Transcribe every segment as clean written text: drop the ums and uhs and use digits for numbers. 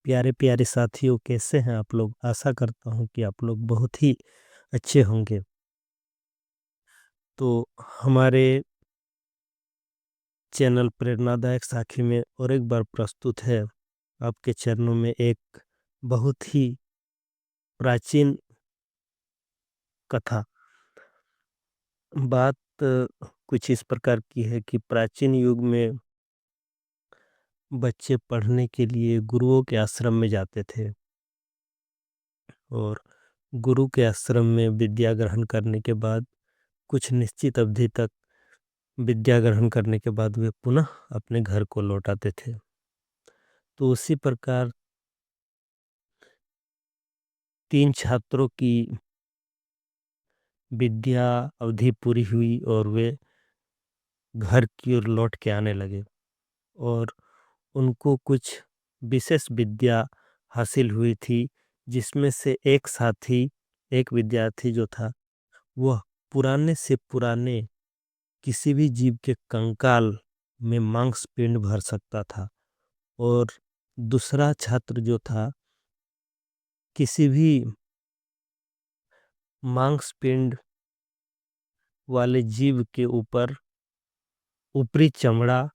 प्यारे प्यारे साथियों, कैसे हैं आप लोग? आशा करता हूँ कि आप लोग बहुत ही अच्छे होंगे। तो हमारे चैनल प्रेरणादायक साखी में और एक बार प्रस्तुत है आपके चरणों में एक बहुत ही प्राचीन कथा। बात कुछ इस प्रकार की है कि प्राचीन युग में बच्चे पढ़ने के लिए गुरुओं के आश्रम में जाते थे और गुरु के आश्रम में विद्या ग्रहण करने के बाद कुछ निश्चित अवधि तक विद्या ग्रहण करने के बाद वे पुनः अपने घर को लौट आते थे। तो उसी प्रकार 3 छात्रों की विद्या अवधि पूरी हुई और वे घर की ओर लौट के आने लगे और उनको कुछ विशेष विद्या हासिल हुई थी, जिसमें से एक विद्यार्थी जो था वह पुराने से पुराने किसी भी जीव के कंकाल में मांसपिंड भर सकता था और दूसरा छात्र जो था किसी भी मांसपिंड वाले जीव के ऊपर ऊपरी चमड़ा,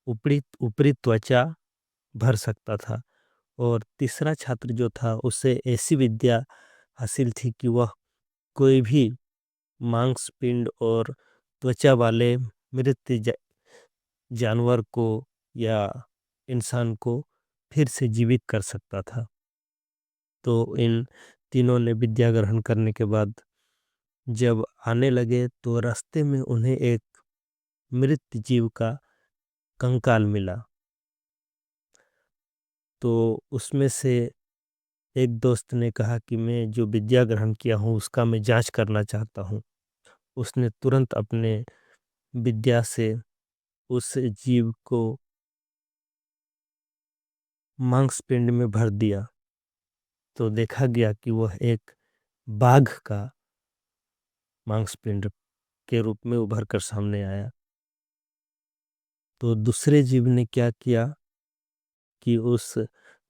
ऊपरी ऊपरी त्वचा भर सकता था। और तीसरा छात्र जो था उसे ऐसी विद्या हासिल थी कि वह कोई भी मांसपिंड और त्वचा वाले मृत जानवर को या इंसान को फिर से जीवित कर सकता था। तो इन तीनों ने विद्या ग्रहण करने के बाद जब आने लगे तो रास्ते में उन्हें एक मृत जीव का कंकाल मिला। तो उसमें से एक दोस्त ने कहा कि मैं जो विद्या ग्रहण किया हूँ उसका मैं जांच करना चाहता हूँ। उसने तुरंत अपने विद्या से उस जीव को मांसपिंड में भर दिया। तो देखा गया कि वह एक बाघ का मांसपिंड के रूप में उभर कर सामने आया। तो दूसरे जीव ने क्या किया कि उस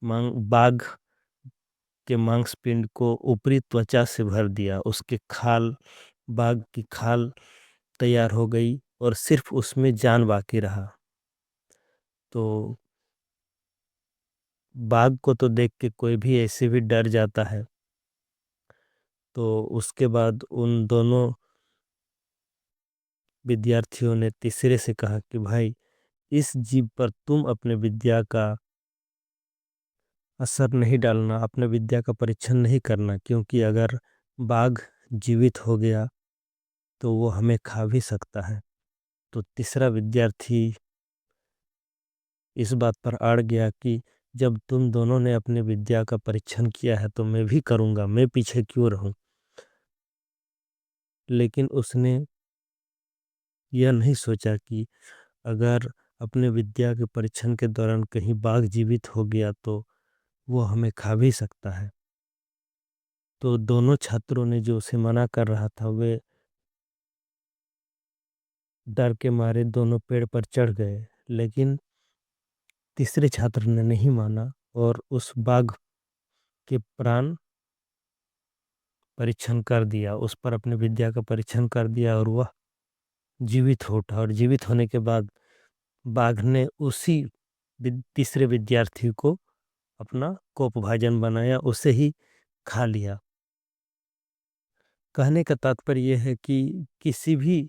बाघ के मांसपिंड को ऊपरी त्वचा से भर दिया। उसके खाल, बाघ की खाल तैयार हो गई और सिर्फ उसमें जान बाकी रहा। तो बाघ को तो देख के कोई भी ऐसे भी डर जाता है। तो उसके बाद उन दोनों विद्यार्थियों ने तीसरे से कहा कि भाई, इस जीव पर तुम अपने विद्या का असर नहीं डालना, अपने विद्या का परीक्षण नहीं करना, क्योंकि अगर बाघ जीवित हो गया तो वो हमें खा भी सकता है। तो तीसरा विद्यार्थी इस बात पर अड़ गया कि जब तुम दोनों ने अपने विद्या का परीक्षण किया है तो मैं भी करूँगा, मैं पीछे क्यों रहूं। लेकिन उसने यह नहीं सोचा कि अगर अपने विद्या के परीक्षण के दौरान कहीं बाघ जीवित हो गया तो वो हमें खा भी सकता है। तो दोनों छात्रों ने जो उसे मना कर रहा था वे डर के मारे दोनों पेड़ पर चढ़ गए। लेकिन तीसरे छात्र ने नहीं माना और उस बाघ के प्राण परीक्षण कर दिया, उस पर अपने विद्या का परीक्षण कर दिया और वह जीवित हो उठा। और जीवित होने के बाद बाघ ने उसी तीसरे विद्यार्थी को अपना कोपभाजन बनाया, उसे ही खा लिया। कहने का तात्पर्य यह है कि किसी भी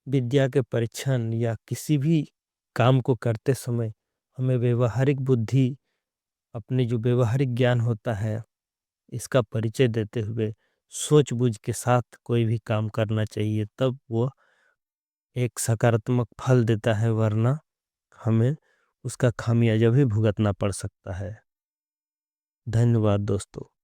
विद्या के परीक्षण या किसी भी काम को करते समय हमें व्यवहारिक बुद्धि, अपने जो व्यवहारिक ज्ञान होता है, इसका परिचय देते हुए सोच बूझ के साथ कोई भी काम करना चाहिए, तब वो एक सकारात्मक फल देता है, वरना हमें उसका खामियाजा भी भुगतना पड़ सकता है। धन्यवाद दोस्तों।